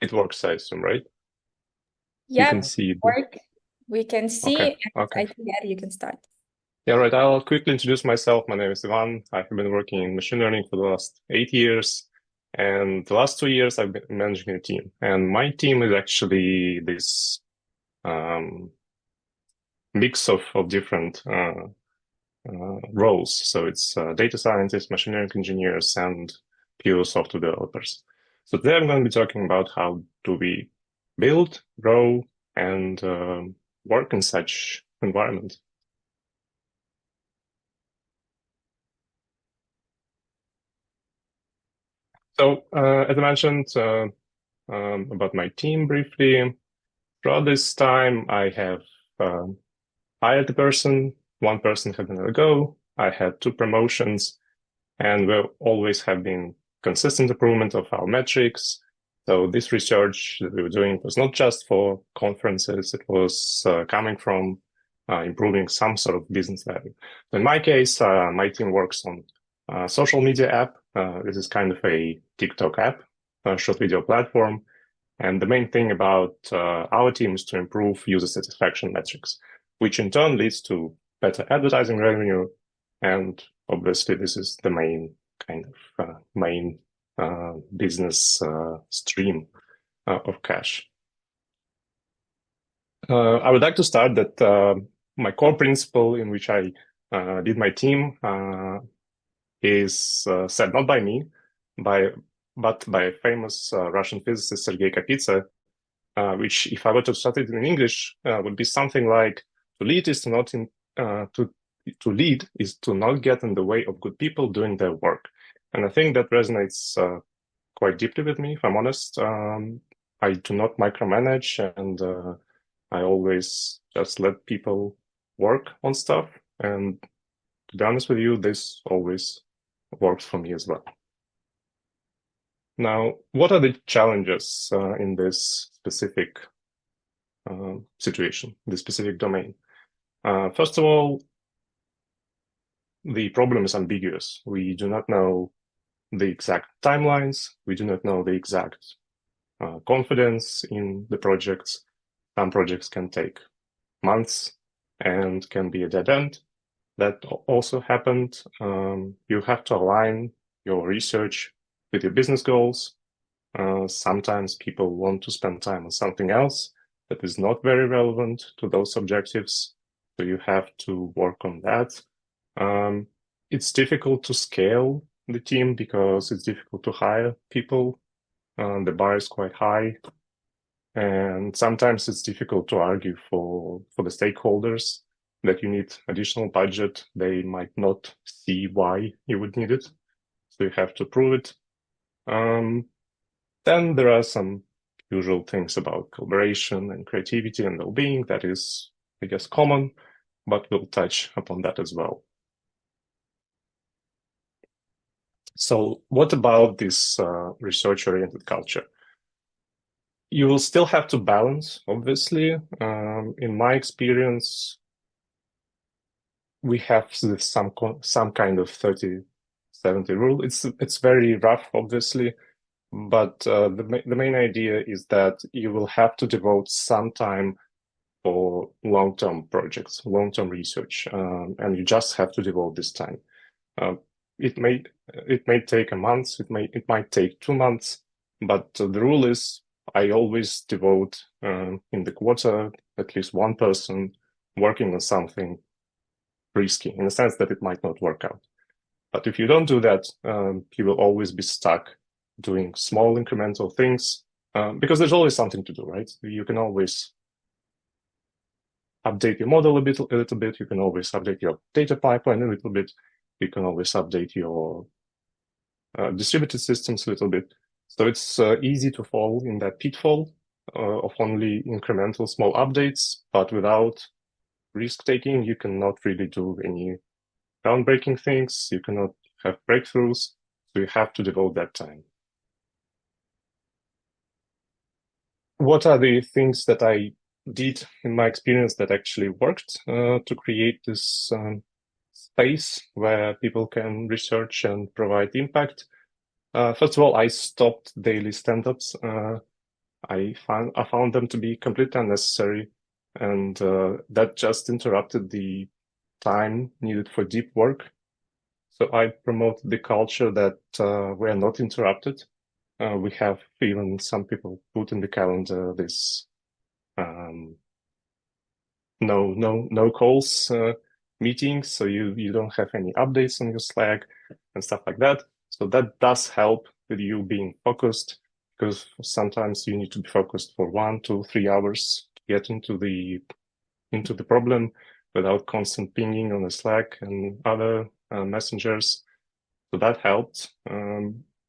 It works, I assume, right? Yeah, You can see work. We can see, okay, and okay. I think yeah, you can start. Yeah, right. I'll quickly introduce myself. My name is Ivan. I've been working in machine learning for the last 8 years. And the last 2 years, I've been managing a team. And my team is actually this um, mix of different roles. So it's data scientists, machine learning engineers, and pure software developers. So today I'm going to be talking about how do we build, grow, and work in such environment. So as I mentioned about my team briefly, throughout this time I have um, hired a person. One person had been let go. I had two promotions. And we always have been consistent improvement of our metrics. So this research that we were doing was not just for conferences, it was coming from improving some sort of business value. In my case, my team works on a social media app. This is kind of a TikTok app, a short video platform. And the main thing about our team is to improve user satisfaction metrics, which in turn leads to better advertising revenue. And obviously, this is the main kind of main business stream of cash. I would like to start that my core principle in which I did my team is said not by me, by but by a famous Russian physicist Sergei Kapitsa, which, if I were to translate it in English, would be something like to lead is to not in, to lead is to not get in the way of good people doing their work. And I think that resonates quite deeply with me, if I'm honest. I do not micromanage, and I always just let people work on stuff. And to be honest with you, this always works for me as well. Now, what are the challenges in this specific situation, this specific domain? First of all, the problem is ambiguous. We do not know the exact timelines. We do not know the exact confidence in the projects. Some projects can take months and can be a dead end. That also happened. You have to align your research with your business goals. Sometimes people want to spend time on something else that is not very relevant to those objectives. So you have to work on that. It's difficult to scale the team because it's difficult to hire people. The bar is quite high. And sometimes it's difficult to argue for the stakeholders that you need additional budget. They might not see why you would need it. So you have to prove it. Then there are some usual things about collaboration and creativity and well-being that is, I guess, common, but we'll touch upon that as well. So what about this research-oriented culture? You will still have to balance, obviously. In my experience, we have some kind of 30-70 rule. It's very rough, obviously, but the main idea is that you will have to devote some time for long-term projects, long-term research, and you just have to devote this time. Uh, it may take a month, it might take 2 months, but the rule is I always devote in the quarter at least one person working on something risky in the sense that it might not work out. But if you don't do that, you will always be stuck doing small incremental things because there's always something to do, right? You can always update your model a little bit. You can always update your data pipeline a little bit. You can always update your distributed systems a little bit. So it's easy to fall in that pitfall of only incremental small updates, but without risk taking, you cannot really do any groundbreaking things. You cannot have breakthroughs. So you have to devote that time. What are the things that I did in my experience that actually worked to create this space where people can research and provide impact? First of all, I stopped daily stand-ups. I found them to be completely unnecessary, and that just interrupted the time needed for deep work. So I promoted the culture that we are not interrupted. We have even some people put in the calendar this no calls meetings, so you don't have any updates on your Slack and stuff like that. So that does help with you being focused, because sometimes you need to be focused for 1, 2, 3 hours to get into the problem without constant pinging on the Slack and other messengers. So that helped.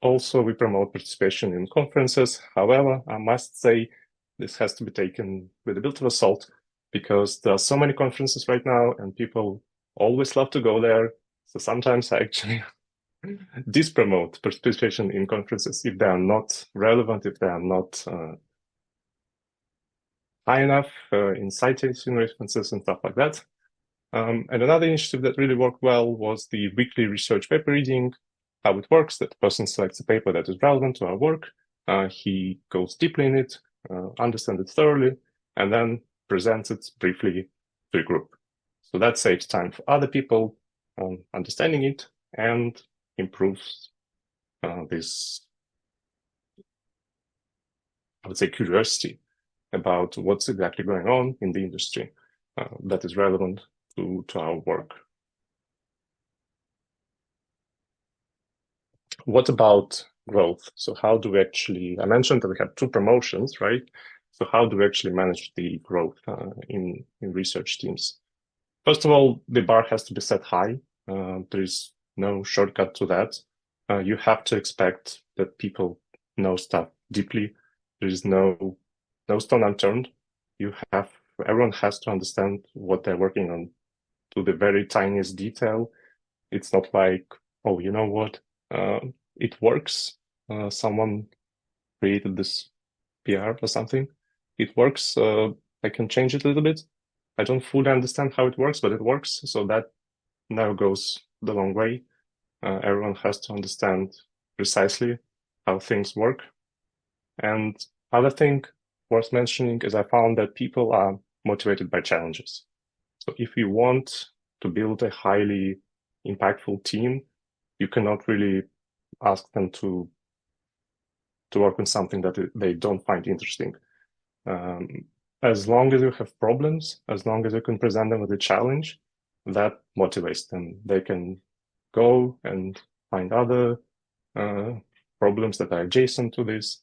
Also, we promote participation in conferences. However, I must say this has to be taken with a bit of a salt, because there are so many conferences right now and people always love to go there. So sometimes I actually dispromote participation in conferences if they are not relevant, if they are not high enough in citation references and stuff like that. And another initiative that really worked well was the weekly research paper reading. How it works: that the person selects a paper that is relevant to our work. He goes deeply in it, understands it thoroughly, and then presents it briefly to a group. So that saves time for other people understanding it and improves this, I would say, curiosity about what's exactly going on in the industry that is relevant to our work. What about growth? So how do we actually, I mentioned that we have 2 promotions, right? So how do we actually manage the growth in research teams? First of all, the bar has to be set high. There is no shortcut to that. You have to expect that people know stuff deeply. There is no stone unturned. Everyone has to understand what they're working on to the very tiniest detail. It's not like, oh, you know what? It works. Someone created this PR or something. It works. I can change it a little bit. I don't fully understand how it works, but it works. So that now goes the long way. Everyone has to understand precisely how things work. And other thing worth mentioning is I found that people are motivated by challenges. So if you want to build a highly impactful team, you cannot really ask them to work on something that they don't find interesting. As long as you have problems, as long as you can present them with a challenge, that motivates them. They can go and find other problems that are adjacent to this,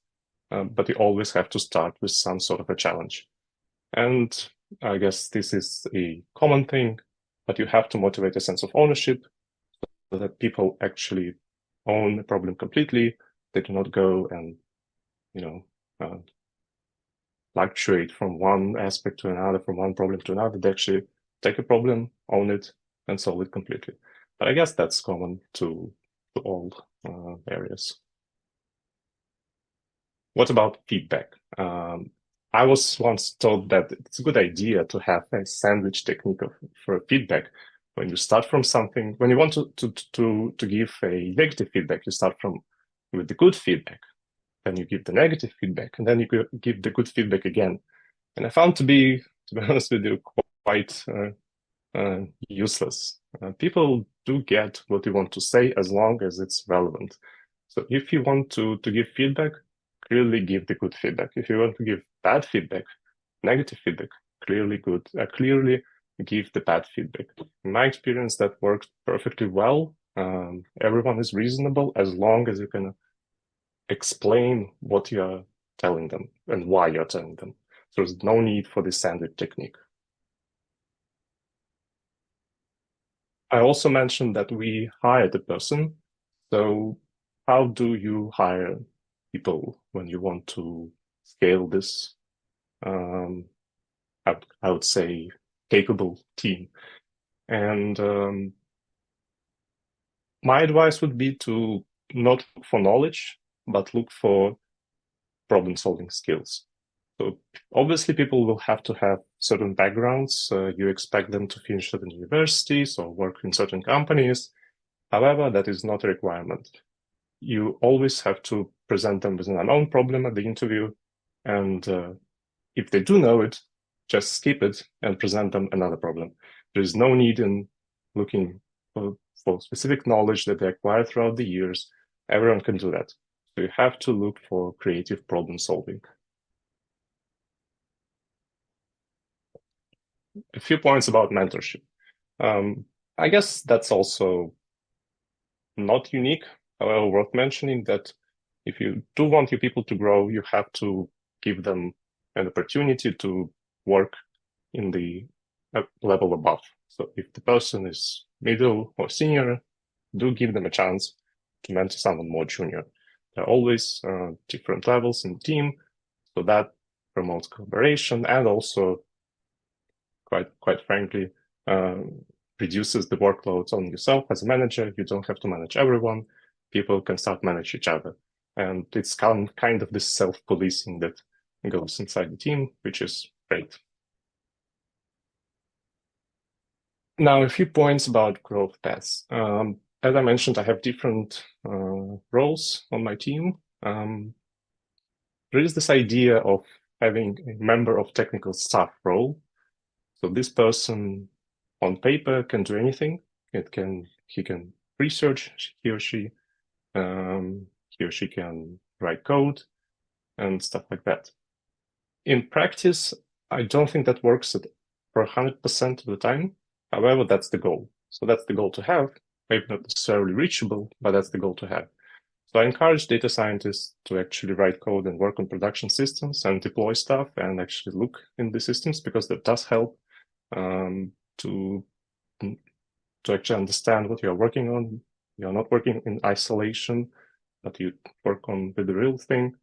but you always have to start with some sort of a challenge. And I guess this is a common thing, but you have to motivate a sense of ownership so that people actually own the problem completely. They do not go and, fluctuate from one aspect to another, from one problem to another. They actually take a problem, own it, and solve it completely. But I guess that's common to all areas. What about feedback? I was once told that it's a good idea to have a sandwich technique for feedback. When you start from something, when you want to give a negative feedback, you start with the good feedback, then you give the negative feedback, and then you give the good feedback again. And I found to be honest with you, quite useless. People do get what you want to say as long as it's relevant. So if you want to give feedback, clearly give the good feedback. If you want to give bad feedback, negative feedback, clearly give the bad feedback. In my experience, that works perfectly well. Everyone is reasonable as long as you can explain what you are telling them and why you're telling them. So there's no need for this sandwich technique. I also mentioned that we hired a person. So how do you hire people when you want to scale this, I would say, capable team? And my advice would be to not look for knowledge, but look for problem-solving skills. So obviously people will have to have certain backgrounds. You expect them to finish certain universities or work in certain companies. However, that is not a requirement. You always have to present them with an unknown problem at the interview. And if they do know it, just skip it and present them another problem. There's no need in looking for specific knowledge that they acquired throughout the years. Everyone can do that. So you have to look for creative problem solving. A few points about mentorship. I guess that's also not unique. However, worth mentioning that if you do want your people to grow, you have to give them an opportunity to work in the level above. So if the person is middle or senior, do give them a chance to mentor someone more junior. There are always different levels in the team, so that promotes collaboration and also, quite frankly, reduces the workload on yourself as a manager. You don't have to manage everyone. People can start manage each other. And it's kind of this self-policing that goes inside the team, which is great. Now, a few points about growth paths. As I mentioned, I have different roles on my team. There is this idea of having a member of technical staff role. So this person on paper can do anything. He can research, he or she can write code and stuff like that. In practice, I don't think that works for 100% of the time. However, that's the goal. So that's the goal to have. Maybe not necessarily reachable, but that's the goal to have. So I encourage data scientists to actually write code and work on production systems and deploy stuff and actually look in the systems, because that does help to actually understand what you're working on. You're not working in isolation, but you work on with the real thing.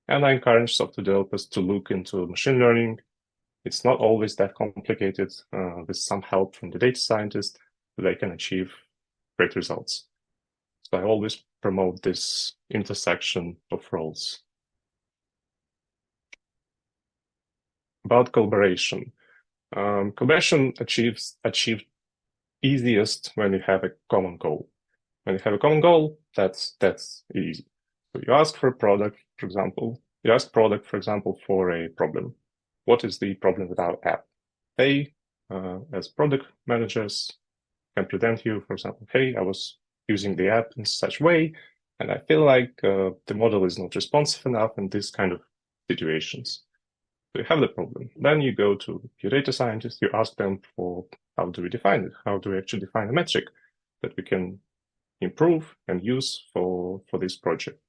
And I encourage software developers to look into machine learning. It's not always that complicated. With some help from the data scientist, they can achieve great results. So I always promote this intersection of roles. About collaboration. Collaboration achieved easiest when you have a common goal. When you have a common goal, that's easy. So you ask for a product, for example. You ask product, for example, for a problem. What is the problem with our app? They, as product managers, can present you, for example, hey, I was using the app in such way, and I feel like the model is not responsive enough in this kind of situations. So you have the problem. Then you go to your data scientist, you ask them for how do we define it? How do we actually define a metric that we can improve and use for this project?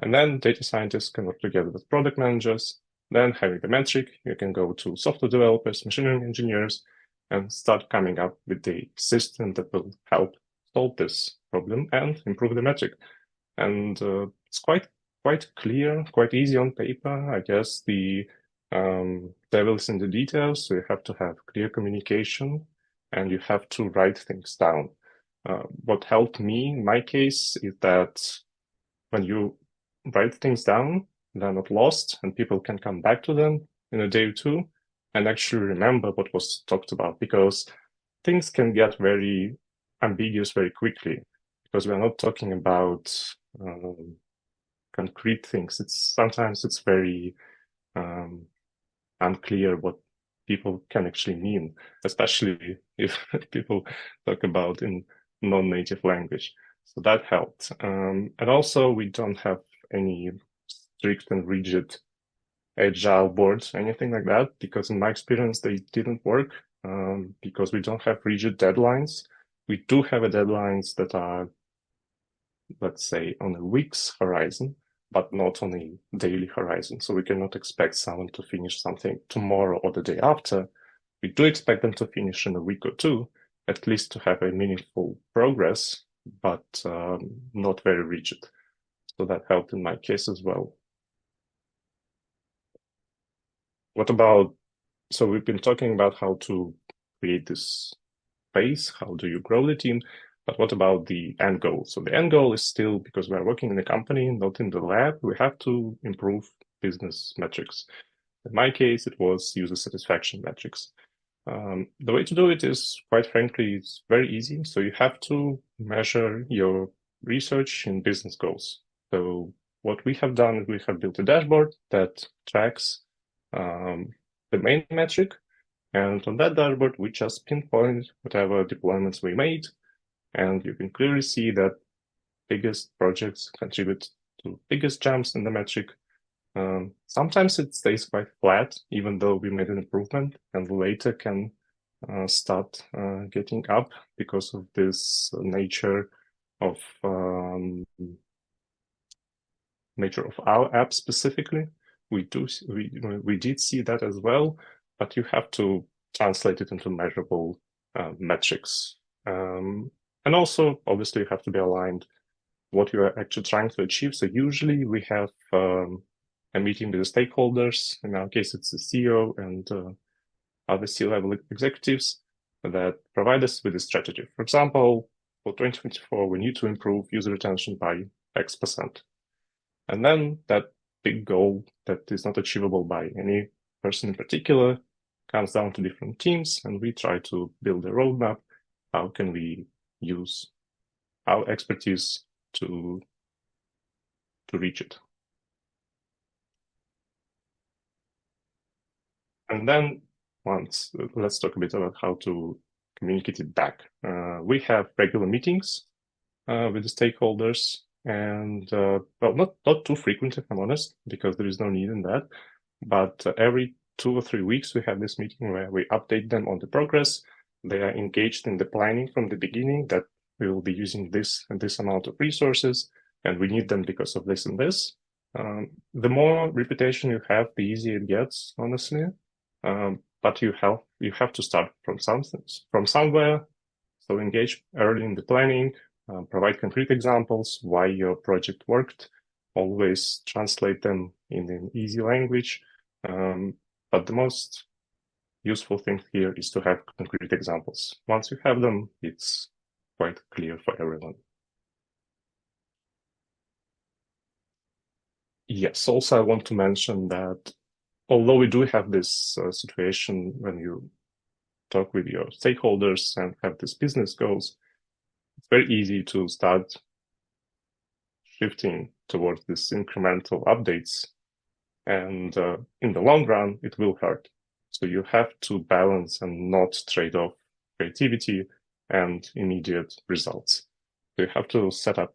And then data scientists can work together with product managers. Then having the metric, you can go to software developers, machine learning engineers, and start coming up with the system that will help solve this problem and improve the metric. And it's quite clear, quite easy on paper. I guess the devil is in the details, so you have to have clear communication and you have to write things down. What helped me in my case is that when you write things down, they're not lost and people can come back to them in a day or two and actually remember what was talked about, because things can get very ambiguous very quickly, because we're not talking about concrete things. Sometimes it's very unclear what people can actually mean, especially if people talk about in non-native language. So that helped. And also we don't have any strict and rigid agile boards, anything like that, because in my experience, they didn't work because we don't have rigid deadlines. We do have deadlines that are, let's say, on a week's horizon, but not on a daily horizon. So we cannot expect someone to finish something tomorrow or the day after. We do expect them to finish in a week or two, at least to have a meaningful progress, but not very rigid. So that helped in my case as well. So we've been talking about how to create this space, how do you grow the team, but what about the end goal? So the end goal is still, because we're working in a company, not in the lab, we have to improve business metrics. In my case, it was user satisfaction metrics. The way to do it is, quite frankly, it's very easy. So you have to measure your research in business goals. So what we have done is we have built a dashboard that tracks the main metric. And on that dashboard, we just pinpoint whatever deployments we made. And you can clearly see that biggest projects contribute to biggest jumps in the metric. Sometimes it stays quite flat, even though we made an improvement, and later can start getting up because of this nature of our app specifically. We did see that as well, but you have to translate it into measurable metrics. And also, obviously, you have to be aligned what you are actually trying to achieve. So usually we have a meeting with the stakeholders. In our case, it's the CEO and other C-level executives that provide us with a strategy. For example, for 2024, we need to improve user retention by X%. And then that big goal that is not achievable by any person in particular comes down to different teams, and we try to build a roadmap. How can we use our expertise to reach it? And then let's talk a bit about how to communicate it back. We have regular meetings with the stakeholders, and well, not too frequent, if I'm honest, because there is no need in that. But every 2 or 3 weeks, we have this meeting where we update them on the progress. They are engaged in the planning from the beginning that we will be using this and this amount of resources, and we need them because of this and this. The more reputation you have, the easier it gets, honestly. But you have to start from somewhere. So engage early in the planning, provide concrete examples why your project worked. Always translate them in an easy language. But the most useful thing here is to have concrete examples. Once you have them, it's quite clear for everyone. Yes, also I want to mention that although we do have this situation when you talk with your stakeholders and have these business goals, it's very easy to start shifting towards these incremental updates. And in the long run, it will hurt. So you have to balance and not trade off creativity and immediate results. So you have to set up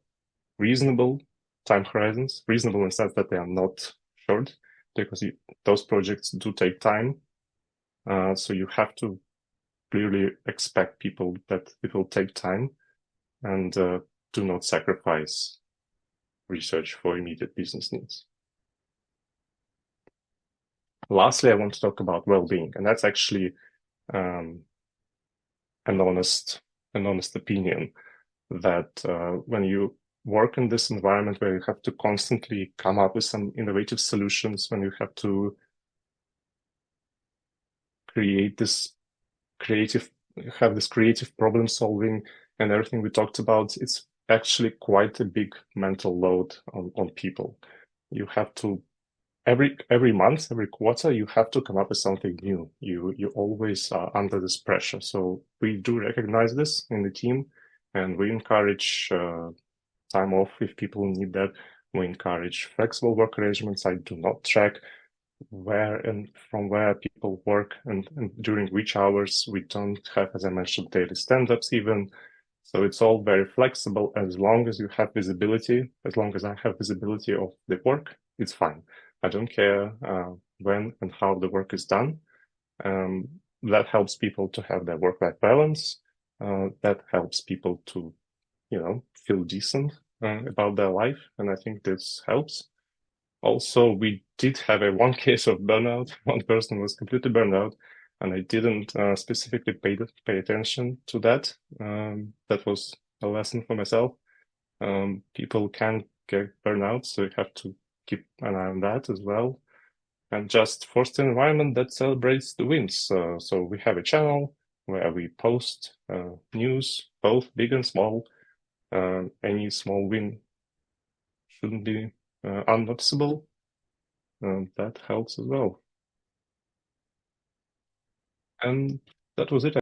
reasonable time horizons, reasonable in the sense that they are not short, because those projects do take time. So you have to clearly expect people that it will take time, and do not sacrifice research for immediate business needs. Lastly, I want to talk about well-being, and that's actually an honest opinion that when you work in this environment where you have to constantly come up with some innovative solutions, when you have to have this creative problem solving and everything we talked about, it's actually quite a big mental load on people. You have to every month, every quarter, you have to come up with something new. You always are under this pressure. So we do recognize this in the team, and we encourage time off if people need that. We encourage flexible work arrangements. I do not track where and from where people work and during which hours. We don't have, as I mentioned, daily stand-ups even. So it's all very flexible. As long as you have visibility, as long as I have visibility of the work, it's fine. I don't care when and how the work is done. That helps people to have their work-life balance. That helps people to, feel decent about their life, and I think this helps. Also, we did have one case of burnout. One person was completely burned out, and I didn't specifically pay attention to that. That was a lesson for myself. People can get burnout, so you have to keep an eye on that as well. And just foster an environment that celebrates the wins. So we have a channel where we post news, both big and small. Any small win shouldn't be unnoticeable. That helps as well. And that was it.